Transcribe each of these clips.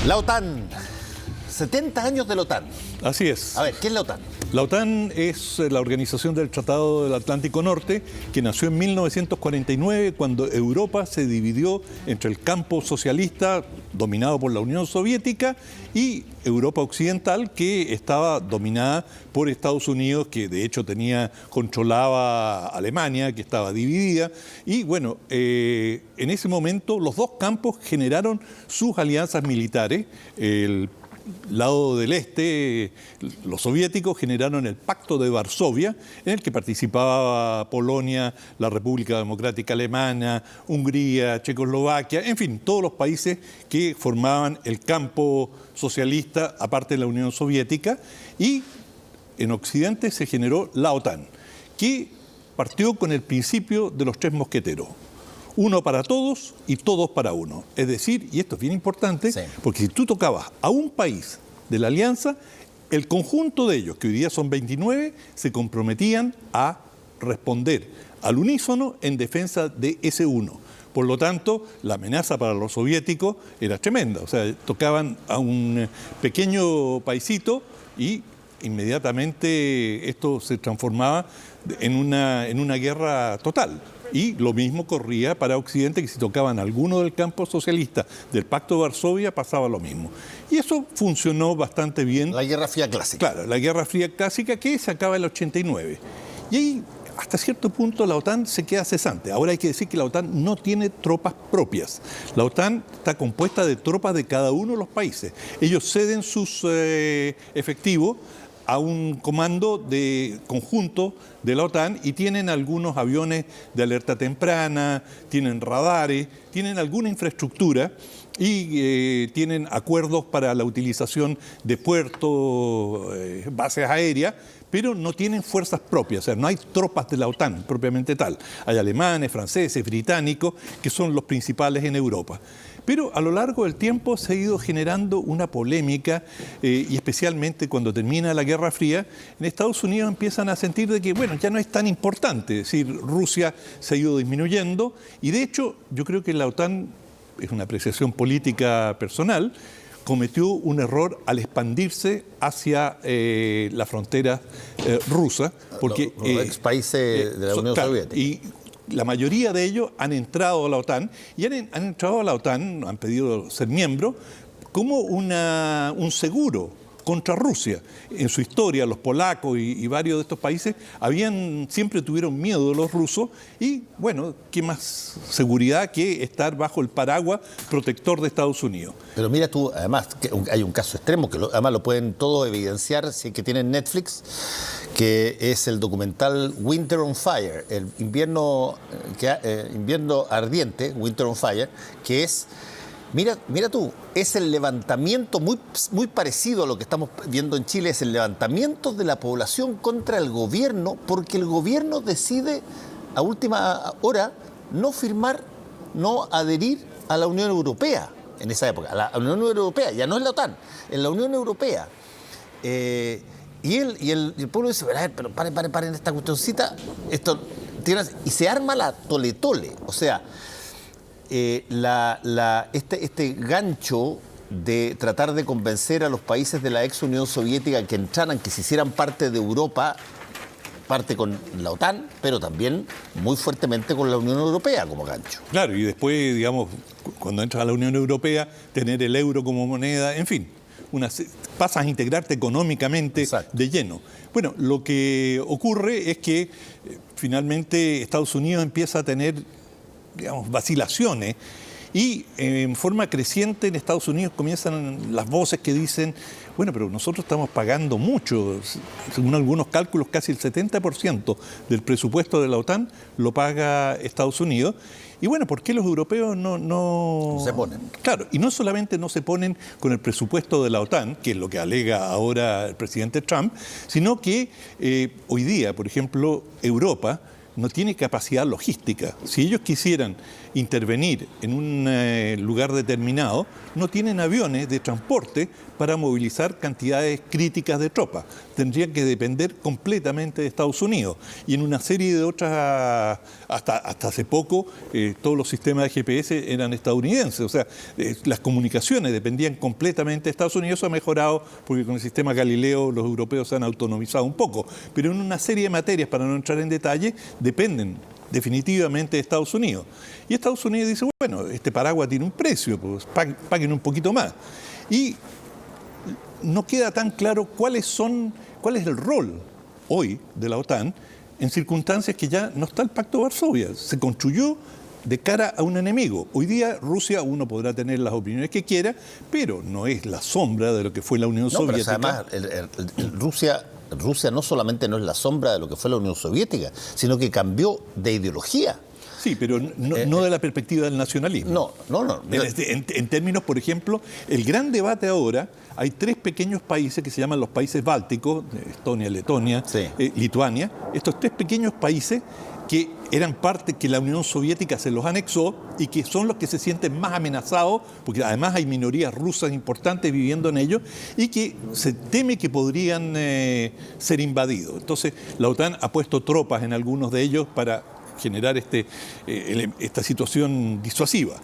La OTAN. 70 años de la OTAN. Así es. A ver, ¿qué es la OTAN? La OTAN es la organización del Tratado del Atlántico Norte, que nació en 1949, cuando Europa se dividió entre el campo socialista, dominado por la Unión Soviética, y Europa Occidental, que estaba dominada por Estados Unidos, que de hecho controlaba Alemania, que estaba dividida. Y bueno, en ese momento los dos campos generaron sus alianzas militares. El lado del este, los soviéticos generaron el Pacto de Varsovia, en el que participaba Polonia, la República Democrática Alemana, Hungría, Checoslovaquia, en fin, todos los países que formaban el campo socialista, aparte de la Unión Soviética. Y en Occidente se generó la OTAN, que partió con el principio de los tres mosqueteros. Uno para todos y todos para uno. Es decir, y esto es bien importante, sí, porque si tú tocabas a un país de la alianza, el conjunto de ellos, que hoy día son 29, se comprometían a responder al unísono en defensa de ese uno. Por lo tanto, la amenaza para los soviéticos era tremenda. O sea, tocaban a un pequeño paisito y inmediatamente esto se transformaba en una guerra total. Y lo mismo corría para Occidente, que si tocaban alguno del campo socialista del Pacto de Varsovia, pasaba lo mismo. Y eso funcionó bastante bien. La Guerra Fría clásica. Claro, la Guerra Fría clásica, que se acaba en el 89. Y ahí, hasta cierto punto, la OTAN se queda cesante. Ahora hay que decir que la OTAN no tiene tropas propias. La OTAN está compuesta de tropas de cada uno de los países. Ellos ceden sus efectivos a un comando de conjunto de la OTAN y tienen algunos aviones de alerta temprana, tienen radares, tienen alguna infraestructura y tienen acuerdos para la utilización de puertos, bases aéreas, pero no tienen fuerzas propias, o sea, no hay tropas de la OTAN propiamente tal. Hay alemanes, franceses, británicos, que son los principales en Europa. Pero a lo largo del tiempo se ha ido generando una polémica y especialmente cuando termina la Guerra Fría, en Estados Unidos empiezan a sentir de que, bueno, ya no es tan importante, es decir, Rusia se ha ido disminuyendo y de hecho yo creo que la OTAN, es una apreciación política personal, cometió un error al expandirse hacia la frontera rusa, porque los ex países de la Unión Soviética. Y la mayoría de ellos han entrado a la OTAN y han entrado a la OTAN, han pedido ser miembros, como un seguro contra Rusia. En su historia, los polacos y varios de estos países siempre tuvieron miedo de los rusos y, bueno, ¿qué más seguridad que estar bajo el paraguas protector de Estados Unidos? Pero mira tú, además, que hay un caso extremo, que además lo pueden todos evidenciar, si es que tienen Netflix, que es el documental Winter on Fire, el invierno ardiente, Winter on Fire, que es... Mira tú, es el levantamiento muy parecido a lo que estamos viendo en Chile, es el levantamiento de la población contra el gobierno, porque el gobierno decide a última hora no adherir a la Unión Europea en esa época. A la Unión Europea, ya no es la OTAN, en la Unión Europea. Y el pueblo dice, pero paren esta cuestioncita, y se arma la tole-tole, o sea... este gancho de tratar de convencer a los países de la ex Unión Soviética que entraran, que se hicieran parte de Europa, parte con la OTAN, pero también muy fuertemente con la Unión Europea como gancho. Claro, y después, digamos, cuando entras a la Unión Europea, tener el euro como moneda, en fin, pasas a integrarte económicamente. Exacto. De lleno. Bueno, lo que ocurre es que finalmente Estados Unidos empieza a tener, digamos, vacilaciones y en forma creciente en Estados Unidos comienzan las voces que dicen, bueno, pero nosotros estamos pagando mucho, según algunos cálculos casi el 70% del presupuesto de la OTAN lo paga Estados Unidos. Y bueno, ¿por qué los europeos no se ponen? Claro, y no solamente no se ponen con el presupuesto de la OTAN, que es lo que alega ahora el presidente Trump, sino que hoy día, por ejemplo, Europa no tiene capacidad logística. Si ellos quisieran intervenir en un lugar determinado, no tienen aviones de transporte para movilizar cantidades críticas de tropas. Tendrían que depender completamente de Estados Unidos. Y en una serie de otras, hasta hace poco, todos los sistemas de GPS eran estadounidenses. O sea, las comunicaciones dependían completamente de Estados Unidos. Eso ha mejorado porque con el sistema Galileo los europeos se han autonomizado un poco. Pero en una serie de materias, para no entrar en detalle, dependen definitivamente de Estados Unidos. Y Estados Unidos dice, bueno, este paraguas tiene un precio, pues paguen un poquito más. Y no queda tan claro cuál es el rol hoy de la OTAN en circunstancias que ya no está el Pacto de Varsovia. Se construyó de cara a un enemigo. Hoy día Rusia, uno podrá tener las opiniones que quiera, pero no es la sombra de lo que fue la Unión Soviética. Pero además, Rusia no solamente no es la sombra de lo que fue la Unión Soviética, sino que cambió de ideología. Sí, pero no de la perspectiva del nacionalismo. No. En términos, por ejemplo, el gran debate ahora, hay 3 pequeños países que se llaman los países bálticos, Estonia, Letonia, sí, Lituania. Estos 3 pequeños países que eran parte, que la Unión Soviética se los anexó y que son los que se sienten más amenazados, porque además hay minorías rusas importantes viviendo en ellos y que se teme que podrían ser invadidos. Entonces, la OTAN ha puesto tropas en algunos de ellos para generar esta situación disuasiva.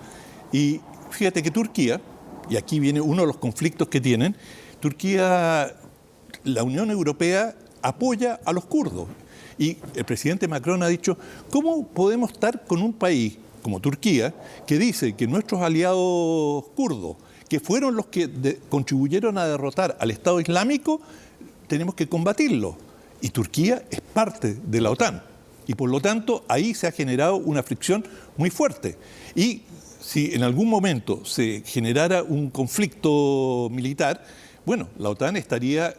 Y fíjate que Turquía, y aquí viene uno de los conflictos que tienen, la Unión Europea apoya a los kurdos. Y el presidente Macron ha dicho, ¿cómo podemos estar con un país como Turquía que dice que nuestros aliados kurdos, que fueron los que contribuyeron a derrotar al Estado Islámico, tenemos que combatirlo? Y Turquía es parte de la OTAN. Y por lo tanto, ahí se ha generado una fricción muy fuerte. Y si en algún momento se generara un conflicto militar, bueno, la OTAN estaría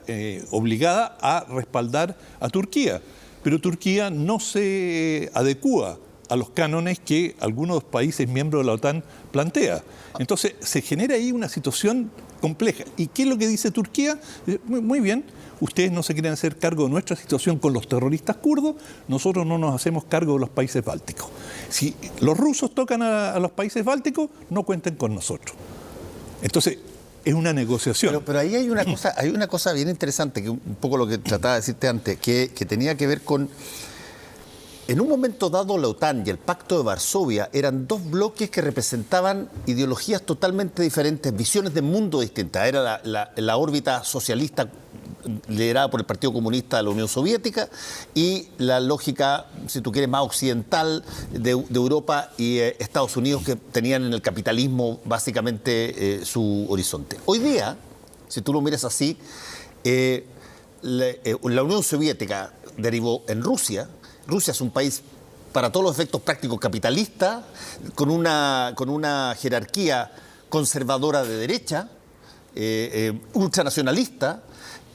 obligada a respaldar a Turquía. Pero Turquía no se adecúa a los cánones que algunos países miembros de la OTAN plantea. Entonces, se genera ahí una situación compleja. ¿Y qué es lo que dice Turquía? Muy bien, ustedes no se quieren hacer cargo de nuestra situación con los terroristas kurdos, nosotros no nos hacemos cargo de los países bálticos. Si los rusos tocan a los países bálticos, no cuenten con nosotros. Entonces, es una negociación. Pero ahí hay una cosa bien interesante, que un poco lo que trataba de decirte antes, que tenía que ver con... En un momento dado, la OTAN y el Pacto de Varsovia eran 2 bloques que representaban ideologías totalmente diferentes, visiones de mundo distintas. Era la órbita socialista liderada por el Partido Comunista de la Unión Soviética y la lógica, si tú quieres, más occidental de Europa y Estados Unidos, que tenían en el capitalismo básicamente su horizonte. Hoy día, si tú lo miras así, la Unión Soviética derivó en Rusia. Rusia es un país, para todos los efectos prácticos, capitalista, con una jerarquía conservadora de derecha, ultranacionalista,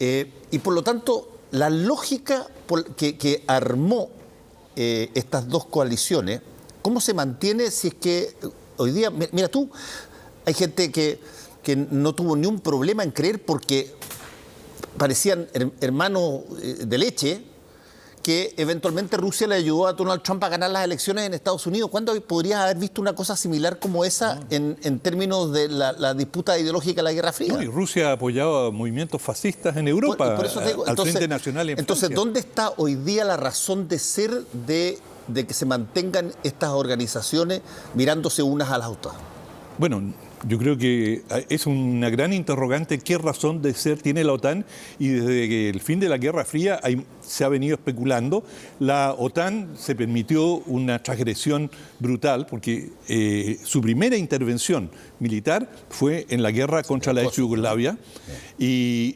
y por lo tanto la lógica que armó estas 2 coaliciones, ¿cómo se mantiene si es que hoy día, mira tú, hay gente que no tuvo ni un problema en creer porque parecían hermanos de leche, que eventualmente Rusia le ayudó a Donald Trump a ganar las elecciones en Estados Unidos? ¿Cuándo podrías haber visto una cosa similar como esa en términos de la disputa ideológica de la Guerra Fría? No, y Rusia apoyaba movimientos fascistas en Europa, por eso te digo, al Frente Nacional en Entonces, Francia. ¿dónde está hoy día la razón de ser de que se mantengan estas organizaciones mirándose unas a las otras? Bueno, yo creo que es una gran interrogante qué razón de ser tiene la OTAN, y desde el fin de la Guerra Fría se ha venido especulando. La OTAN se permitió una transgresión brutal porque su primera intervención militar fue en la guerra contra la ex Yugoslavia y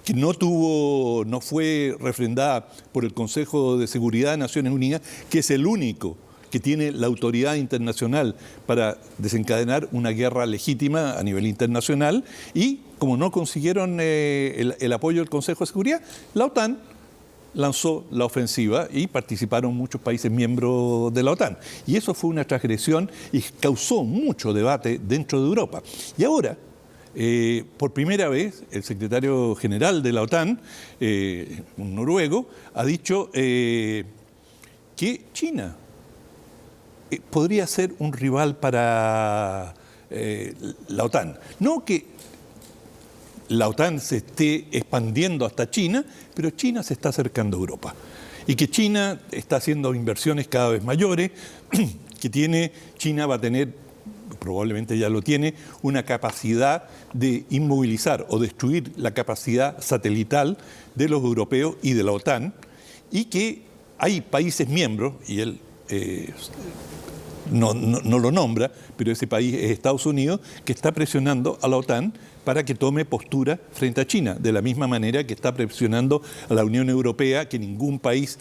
que no fue refrendada por el Consejo de Seguridad de Naciones Unidas, que es el único que tiene la autoridad internacional para desencadenar una guerra legítima a nivel internacional, y como no consiguieron el apoyo del Consejo de Seguridad, la OTAN lanzó la ofensiva y participaron muchos países miembros de la OTAN. Y eso fue una transgresión y causó mucho debate dentro de Europa. Y ahora, por primera vez, el secretario general de la OTAN, un noruego, ha dicho que China podría ser un rival para la OTAN. No que la OTAN se esté expandiendo hasta China, pero China se está acercando a Europa. Y que China está haciendo inversiones cada vez mayores, que China va a tener, probablemente ya lo tiene, una capacidad de inmovilizar o destruir la capacidad satelital de los europeos y de la OTAN, y que hay países miembros, y él no lo nombra, pero ese país es Estados Unidos, que está presionando a la OTAN para que tome postura frente a China, de la misma manera que está presionando a la Unión Europea que ningún país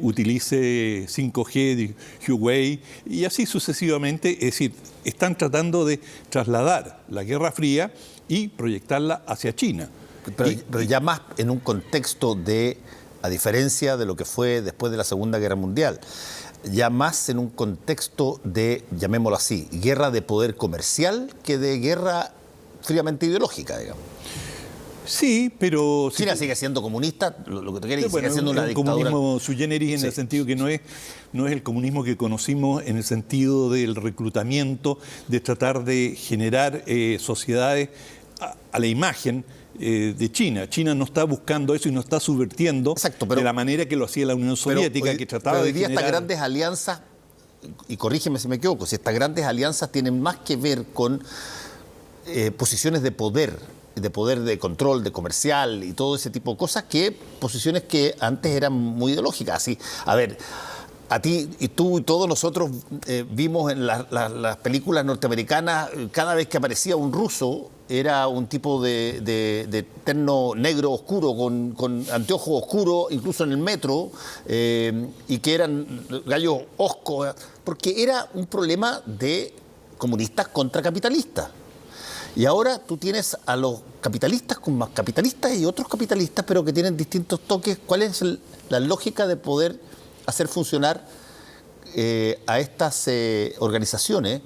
utilice 5G de Huawei, y así sucesivamente. Es decir, están tratando de trasladar la Guerra Fría y proyectarla hacia China. Pero ya más en un contexto de, a diferencia de lo que fue después de la Segunda Guerra Mundial, ya más en un contexto de, llamémoslo así, guerra de poder comercial que de guerra fríamente ideológica, digamos. Sí, pero... China sigue siendo comunista, lo que tú quieres, bueno, sigue siendo una dictadura. Comunismo sui generis, en el sentido que no es el comunismo que conocimos en el sentido del reclutamiento, de tratar de generar sociedades a la imagen de China. China no está buscando eso y no está subvirtiendo de la manera que lo hacía la Unión Soviética, que trataba hoy de día generar... estas grandes alianzas, y corrígeme si me equivoco, si estas grandes alianzas tienen más que ver con posiciones de poder de control, de comercial y todo ese tipo de cosas, que posiciones que antes eran muy ideológicas. Así, a ver, a ti y tú y todos nosotros vimos en las películas norteamericanas, cada vez que aparecía un ruso, era un tipo de terno negro oscuro, con anteojos oscuros, incluso en el metro, y que eran gallos hoscos, porque era un problema de comunistas contra capitalistas. Y ahora tú tienes a los capitalistas con más capitalistas y otros capitalistas, pero que tienen distintos toques. ¿Cuál es la lógica de poder hacer funcionar a estas organizaciones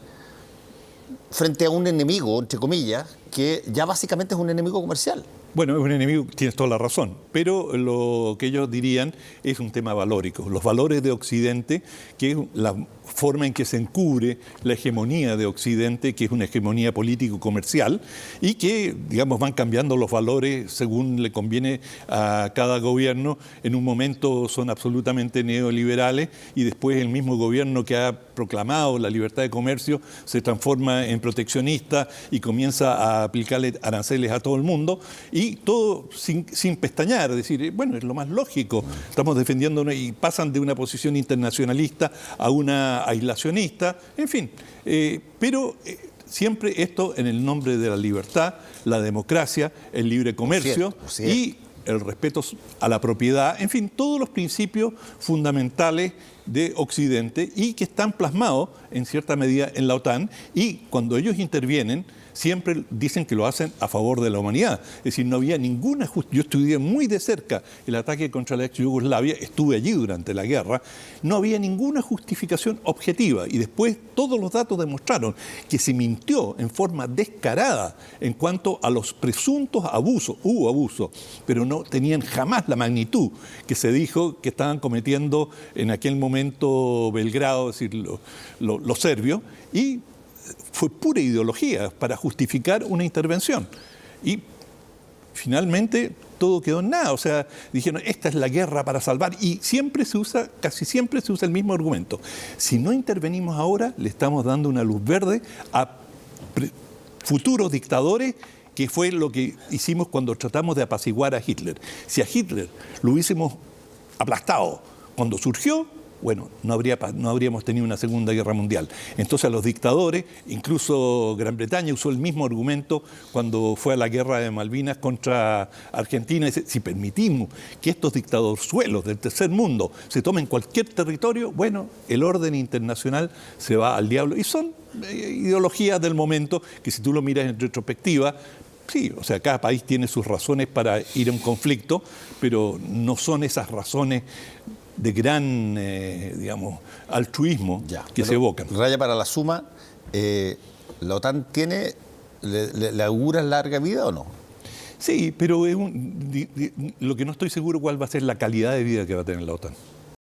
frente a un enemigo, entre comillas, que ya básicamente es un enemigo comercial? Bueno, es un enemigo, tienes toda la razón, pero lo que ellos dirían es un tema valórico. Los valores de Occidente, que es la forma en que se encubre la hegemonía de Occidente, que es una hegemonía político-comercial, y que, digamos, van cambiando los valores según le conviene a cada gobierno. En un momento son absolutamente neoliberales y después el mismo gobierno que ha proclamado la libertad de comercio se transforma en proteccionista y comienza a aplicarle aranceles a todo el mundo, y todo sin pestañear, es decir, bueno, es lo más lógico, estamos defendiéndonos, y pasan de una posición internacionalista a una aislacionista, en fin, pero siempre esto en el nombre de la libertad, la democracia, el libre comercio y el respeto a la propiedad, en fin, todos los principios fundamentales de Occidente, y que están plasmados en cierta medida en la OTAN, y cuando ellos intervienen siempre dicen que lo hacen a favor de la humanidad. Es decir, no había ninguna yo estudié muy de cerca el ataque contra la ex Yugoslavia, estuve allí durante la guerra, no había ninguna justificación objetiva, y después todos los datos demostraron que se mintió en forma descarada en cuanto a los presuntos abusos. Hubo abusos, pero no tenían jamás la magnitud que se dijo que estaban cometiendo en aquel momento Belgrado, es decir, los serbios, y fue pura ideología para justificar una intervención. Y finalmente todo quedó en nada. O sea, dijeron, esta es la guerra para salvar. Y casi siempre se usa el mismo argumento. Si no intervenimos ahora, le estamos dando una luz verde a futuros dictadores, que fue lo que hicimos cuando tratamos de apaciguar a Hitler. Si a Hitler lo hubiésemos aplastado cuando surgió, bueno, no habríamos tenido una Segunda Guerra Mundial. Entonces a los dictadores, incluso Gran Bretaña usó el mismo argumento cuando fue a la guerra de Malvinas contra Argentina. Dice, si permitimos que estos dictadorzuelos del tercer mundo se tomen cualquier territorio, bueno, el orden internacional se va al diablo. Y son ideologías del momento que, si tú lo miras en retrospectiva, sí, o sea, cada país tiene sus razones para ir a un conflicto, pero no son esas razones de gran, digamos, altruismo que se evocan. Raya para la suma, ¿la OTAN le augura larga vida o no? Sí, pero lo que no estoy seguro cuál va a ser la calidad de vida que va a tener la OTAN.